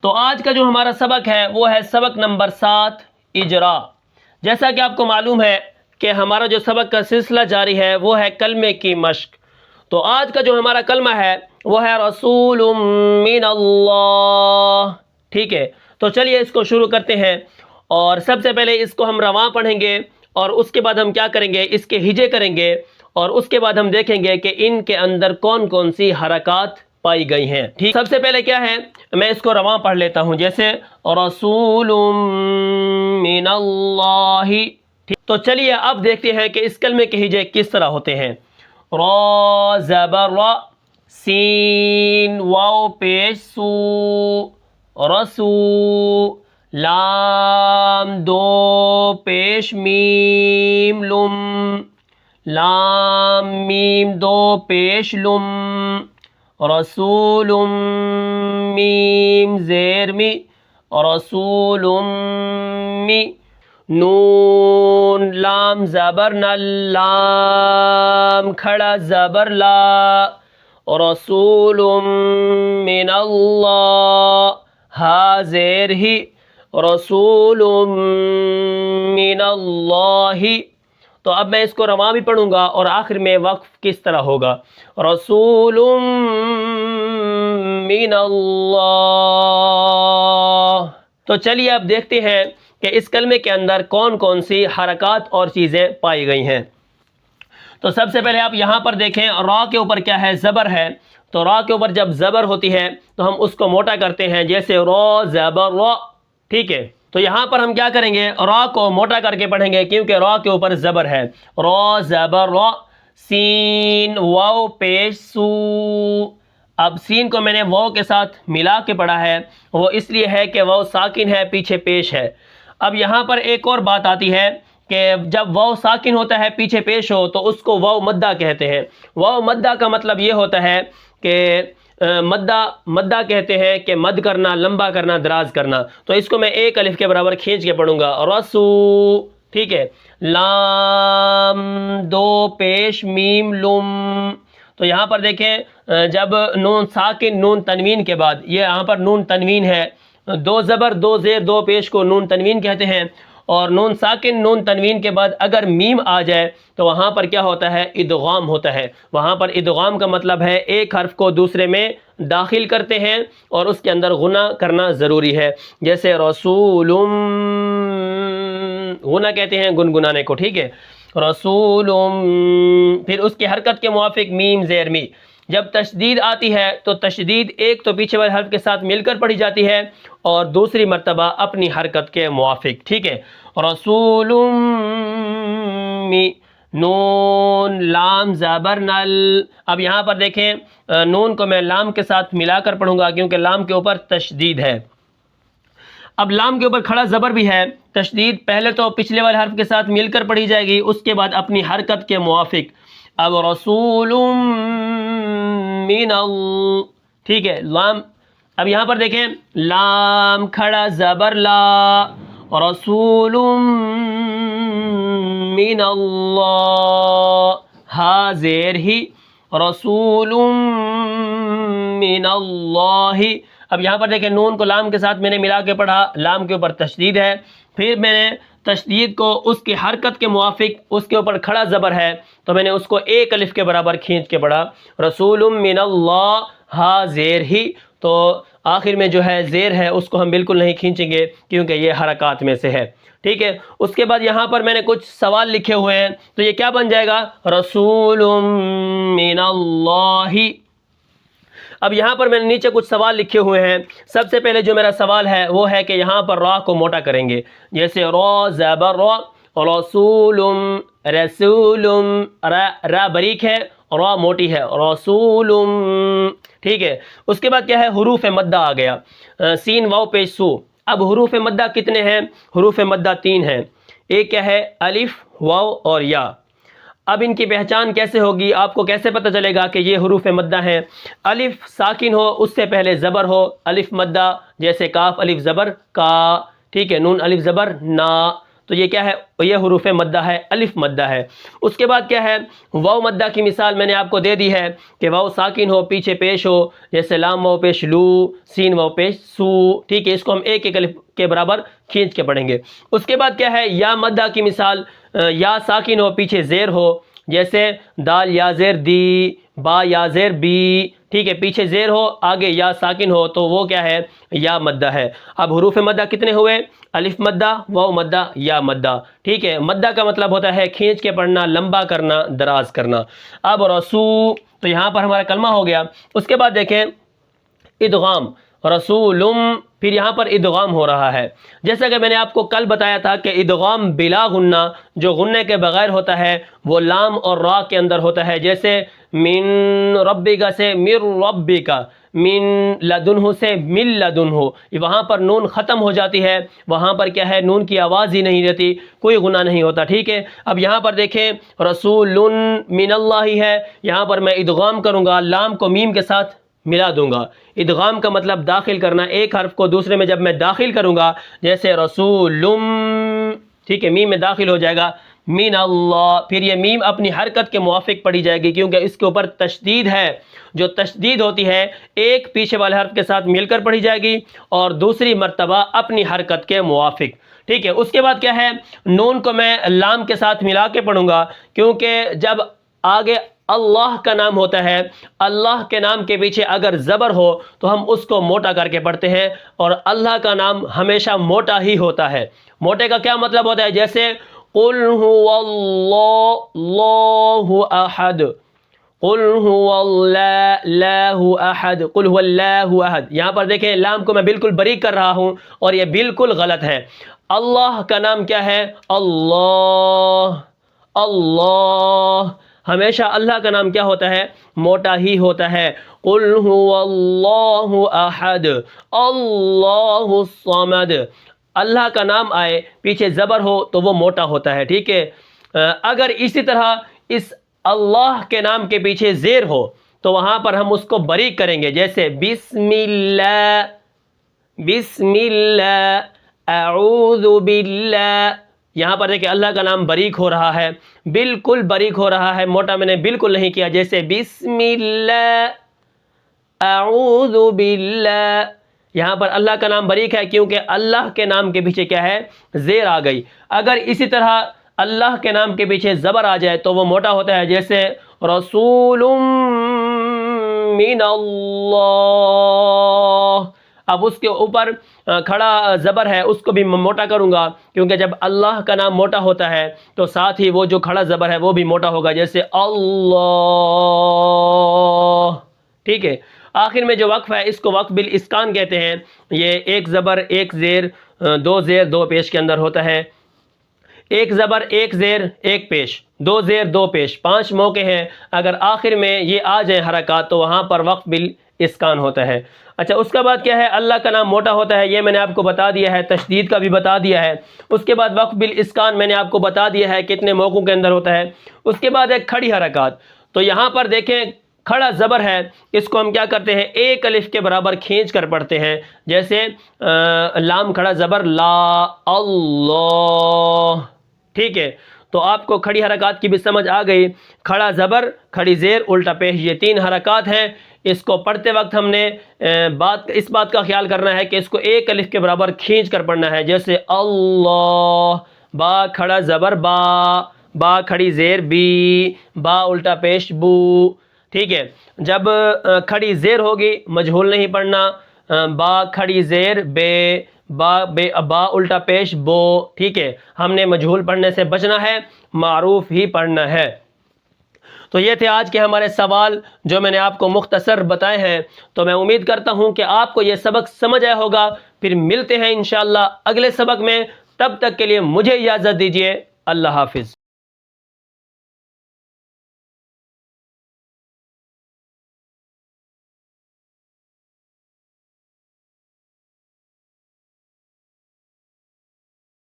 تو آج کا جو ہمارا سبق ہے وہ ہے سبق نمبر 7 اجرا۔ جیسا کہ آپ کو معلوم ہے کہ ہمارا جو سبق کا سلسلہ جاری ہے وہ ہے کلمے کی مشق۔ تو آج کا جو ہمارا کلمہ ہے وہ ہے رسول من اللہ، ٹھیک ہے۔ تو چلیے اس کو شروع کرتے ہیں، اور سب سے پہلے اس کو ہم رواں پڑھیں گے، اور اس کے بعد ہم کیا کریں گے، اس کے ہجے کریں گے، اور اس کے بعد ہم دیکھیں گے کہ ان کے اندر کون کون سی حرکات پائی گئی ہیں، ٹھیک۔ سب سے پہلے کیا ہے، میں اس کو رواں پڑھ لیتا ہوں، جیسے رسول من اللہ، ٹھیک۔ تو چلیے اب دیکھتے ہیں کہ اس کلمے کے ہجے کس طرح ہوتے ہیں۔ را زبر را، سین واو پیش سو، رسو، لام دو پیش میم لم، لام میم دو پیش لم، رسول میم زیر می، رسول می، نون لام زبر نل، لام کھڑا زبر لا، رسول من اللہ، ہا زیر ہی، رسول من اللہ۔ تو اب میں اس کو رواں بھی پڑھوں گا اور آخر میں وقف کس طرح ہوگا، رسول من اللہ۔ تو چلیے اب دیکھتے ہیں کہ اس کلمے کے اندر کون کون سی حرکات اور چیزیں پائی گئی ہیں۔ تو سب سے پہلے آپ یہاں پر دیکھیں، را کے اوپر کیا ہے، زبر ہے۔ تو را کے اوپر جب زبر ہوتی ہے تو ہم اس کو موٹا کرتے ہیں، جیسے را زبر را، ٹھیک ہے۔ تو یہاں پر ہم کیا کریں گے، را کو موٹا کر کے پڑھیں گے کیونکہ را کے اوپر زبر ہے۔ را زبر را، سین واو پیش سو۔ اب سین کو میں نے واو کے ساتھ ملا کے پڑھا ہے، وہ اس لیے ہے کہ واو ساکن ہے، پیچھے پیش ہے۔ اب یہاں پر ایک اور بات آتی ہے کہ جب واو ساکن ہوتا ہے، پیچھے پیش ہو، تو اس کو واو مدہ کہتے ہیں۔ واو مدہ کا مطلب یہ ہوتا ہے کہ مدہ کہتے ہیں کہ مد کرنا، لمبا کرنا، دراز کرنا۔ تو اس کو میں ایک الف کے برابر کھینچ کے پڑھوں گا، رسو، ٹھیک ہے۔ لام دو پیش میم لم۔ تو یہاں پر دیکھیں، جب نون ساکن نون تنوین کے بعد، یہ یہاں پر نون تنوین ہے، دو زبر دو زیر دو پیش کو نون تنوین کہتے ہیں، اور نون ساکن نون تنوین کے بعد اگر میم آ جائے تو وہاں پر کیا ہوتا ہے، ادغام ہوتا ہے۔ وہاں پر ادغام کا مطلب ہے ایک حرف کو دوسرے میں داخل کرتے ہیں اور اس کے اندر غنہ کرنا ضروری ہے، جیسے رسول، غنہ کہتے ہیں گنگنانے کو، ٹھیک ہے۔ رسول، پھر اس کی حرکت کے موافق میم زیر می۔ جب تشدید آتی ہے تو تشدید ایک تو پیچھے والے حرف کے ساتھ مل کر پڑھی جاتی ہے اور دوسری مرتبہ اپنی حرکت کے موافق، ٹھیک ہے۔ رسول می، نون لام زبر نل۔ اب یہاں پر دیکھیں، نون کو میں لام کے ساتھ ملا کر پڑھوں گا کیونکہ لام کے اوپر تشدید ہے۔ اب لام کے اوپر کھڑا زبر بھی ہے، تشدید پہلے تو پچھلے والے حرف کے ساتھ مل کر پڑھی جائے گی، اس کے بعد اپنی حرکت کے موافق۔ اب رسول من اللہ، ٹھیک ہے، لام۔ اب یہاں پر دیکھیں، لام کھڑا زبر لا، رسول من اللہ، ہا زیر ہی، رسول من اللہ۔ اب یہاں پر دیکھیں، نون کو لام کے ساتھ میں نے ملا کے پڑھا، لام کے اوپر تشدید ہے، پھر میں نے تشدید کو اس کی حرکت کے موافق، اس کے اوپر کھڑا زبر ہے تو میں نے اس کو ایک الف کے برابر کھینچ کے پڑھا، رسول من اللہ، ہا زیر ہی۔ تو آخر میں جو ہے زیر ہے اس کو ہم بالکل نہیں کھینچیں گے کیونکہ یہ حرکات میں سے ہے، ٹھیک ہے۔ اس کے بعد یہاں پر میں نے کچھ سوال لکھے ہوئے ہیں، تو یہ کیا بن جائے گا، رسول من اللہ۔ اب یہاں پر میں نے نیچے کچھ سوال لکھے ہوئے ہیں۔ سب سے پہلے جو میرا سوال ہے وہ ہے کہ یہاں پر را کو موٹا کریں گے، جیسے را زبر را، رسول، رسول، را باریک ہے، را موٹی ہے، رسول، ٹھیک ہے۔ اس کے بعد کیا ہے، حروف مدہ آ گیا، سین واو پیش سو۔ اب حروف مدہ کتنے ہیں، حروف مدہ 3 ہیں، ایک کیا ہے، الف، واو اور یا۔ اب ان کی پہچان کیسے ہوگی، آپ کو کیسے پتہ چلے گا کہ یہ حروف مدہ ہیں، الف ساکن ہو، اس سے پہلے زبر ہو، الف مدہ، جیسے کاف الف زبر کا، ٹھیک ہے، نون الف زبر نا، تو یہ کیا ہے؟ یہ حروف مدہ ہے، الف مدہ ہے۔ اس کے بعد کیا ہے؟ واو مدہ کی مثال میں نے آپ کو دے دی ہے کہ واو ساکن ہو، پیچھے پیش ہو، جیسے لام واو پیش لو، سین واو پیش سو، ٹھیک ہے، اس کو ہم ایک ایک الف کے برابر کھینچ کے پڑھیں گے۔ اس کے بعد کیا ہے؟ یا مدہ کی مثال، یا ساکن ہو، پیچھے زیر ہو، جیسے دال یا زیر دی، با یا زیر بی، ٹھیک ہے، پیچھے زیر ہو، آگے یا ساکن ہو، تو وہ کیا ہے؟ یا مدہ ہے۔ اب حروف مدہ کتنے ہوئے؟ الف مدہ، واو مدہ، یا مدہ، ٹھیک ہے۔ مدہ کا مطلب ہوتا ہے کھینچ کے پڑھنا، لمبا کرنا، دراز کرنا۔ اب رسو، تو یہاں پر ہمارا کلمہ ہو گیا۔ اس کے بعد دیکھیں ادغام، رسولم، پھر یہاں پر ادغام ہو رہا ہے۔ جیسا کہ میں نے آپ کو کل بتایا تھا کہ ادغام بلا غنہ، جو غنے کے بغیر ہوتا ہے، وہ لام اور را کے اندر ہوتا ہے، جیسے من ربک سے مر ربک، من لدنہ سے مل لدنہ، وہاں پر نون ختم ہو جاتی ہے، وہاں پر کیا ہے؟ نون کی آواز ہی نہیں رہتی، کوئی غنہ نہیں ہوتا، ٹھیک ہے۔ اب یہاں پر دیکھیں رسول من اللہ ہے، یہاں پر میں ادغام کروں گا، لام کو میم کے ساتھ ملا دوں گا۔ ادغام کا مطلب داخل کرنا، ایک حرف کو دوسرے میں جب میں داخل کروں گا، جیسے رسولم، ٹھیک ہے، میم میں داخل ہو جائے گا، من اللہ، پھر یہ میم اپنی حرکت کے موافق پڑھی جائے گی، کیونکہ اس کے اوپر تشدید ہے۔ جو تشدید ہوتی ہے ایک پیچھے والے حرف کے ساتھ مل کر پڑھی جائے گی اور دوسری مرتبہ اپنی حرکت کے موافق، ٹھیک ہے۔ اس کے بعد کیا ہے؟ نون کو میں لام کے ساتھ ملا کے پڑھوں گا، کیونکہ جب آگے اللہ کا نام ہوتا ہے، اللہ کے نام کے پیچھے اگر زبر ہو تو ہم اس کو موٹا کر کے پڑھتے ہیں، اور اللہ کا نام ہمیشہ موٹا ہی ہوتا ہے۔ موٹے کا کیا مطلب ہوتا ہے؟ جیسے قل هو اللہ احد، قل هو اللہ احد، قل هو اللہ احد۔ یہاں پر دیکھیں لام کو میں بالکل باریک کر رہا ہوں اور یہ بالکل غلط ہے۔ اللہ کا نام کیا ہے؟ اللہ، اللہ، ہمیشہ اللہ کا نام کیا ہوتا ہے؟ موٹا ہی ہوتا ہے۔ قل هو اللہ احد، اللہ الصمد، اللہ کا نام آئے پیچھے زبر ہو تو وہ موٹا ہوتا ہے، ٹھیک ہے۔ اگر اسی طرح اس اللہ کے نام کے پیچھے زیر ہو تو وہاں پر ہم اس کو باریک کریں گے، جیسے بسم اللہ، بسم اللہ، اعوذ باللہ۔ یہاں پر دیکھیں اللہ کا نام باریک ہو رہا ہے، بالکل باریک ہو رہا ہے، موٹا میں نے بالکل نہیں کیا، جیسے بسم اللہ، اعوذ باللہ۔ یہاں پر اللہ کا نام باریک ہے کیونکہ اللہ کے نام کے پیچھے کیا ہے؟ زیر آ گئی۔ اگر اسی طرح اللہ کے نام کے پیچھے زبر آ جائے تو وہ موٹا ہوتا ہے، جیسے رسول من اللہ۔ اب اس کے اوپر کھڑا زبر ہے، اس کو بھی موٹا کروں گا، کیونکہ جب اللہ کا نام موٹا ہوتا ہے تو ساتھ ہی وہ جو کھڑا زبر ہے وہ بھی موٹا ہوگا، جیسے اللہ، ٹھیک ہے۔ آخر میں جو وقف ہے اس کو وقف بالاسکان کہتے ہیں۔ یہ ایک زبر ایک زیر، دو زیر دو پیش کے اندر ہوتا ہے۔ ایک زبر ایک زیر ایک پیش، دو زیر دو پیش، 5 موقع ہیں۔ اگر آخر میں یہ آ جائیں حرکات تو وہاں پر وقف بالاسکان ہوتا ہے۔ اچھا، اس کے بعد کیا ہے؟ اللہ کا نام موٹا ہوتا ہے، یہ میں نے آپ کو بتا دیا ہے، تشدید کا بھی بتا دیا ہے۔ اس کے بعد وقف بالاسکان میں نے آپ کو بتا دیا ہے کتنے موقعوں کے اندر ہوتا ہے۔ اس کے بعد ہے کھڑی حرکات، تو یہاں پر دیکھیں کھڑا زبر ہے، اس کو ہم کیا کرتے ہیں؟ ایک الف کے برابر کھینچ کر پڑھتے ہیں، جیسے لام کھڑا زبر لا، اللہ، ٹھیک ہے۔ تو آپ کو کھڑی حرکات کی بھی سمجھ آ گئی۔ کھڑا زبر، کھڑی زیر، الٹا پیش، یہ 3 حرکات ہیں۔ اس کو پڑھتے وقت ہم نے اس بات کا خیال کرنا ہے کہ اس کو ایک الف کے برابر کھینچ کر پڑھنا ہے، جیسے اللہ، با کھڑا زبر با، با کھڑی زیر بی، با الٹا پیش بو، ٹھیک ہے۔ جب کھڑی زیر ہوگی مجہول نہیں پڑھنا، با کھڑی زیر بے، با الٹا پیش بو، ٹھیک ہے۔ ہم نے مجہول پڑھنے سے بچنا ہے، معروف ہی پڑھنا ہے۔ تو یہ تھے آج کے ہمارے سوال جو میں نے آپ کو مختصر بتائے ہیں۔ تو میں امید کرتا ہوں کہ آپ کو یہ سبق سمجھ آیا ہوگا۔ پھر ملتے ہیں انشاءاللہ اگلے سبق میں، تب تک کے لیے مجھے اجازت دیجیے، اللہ حافظ۔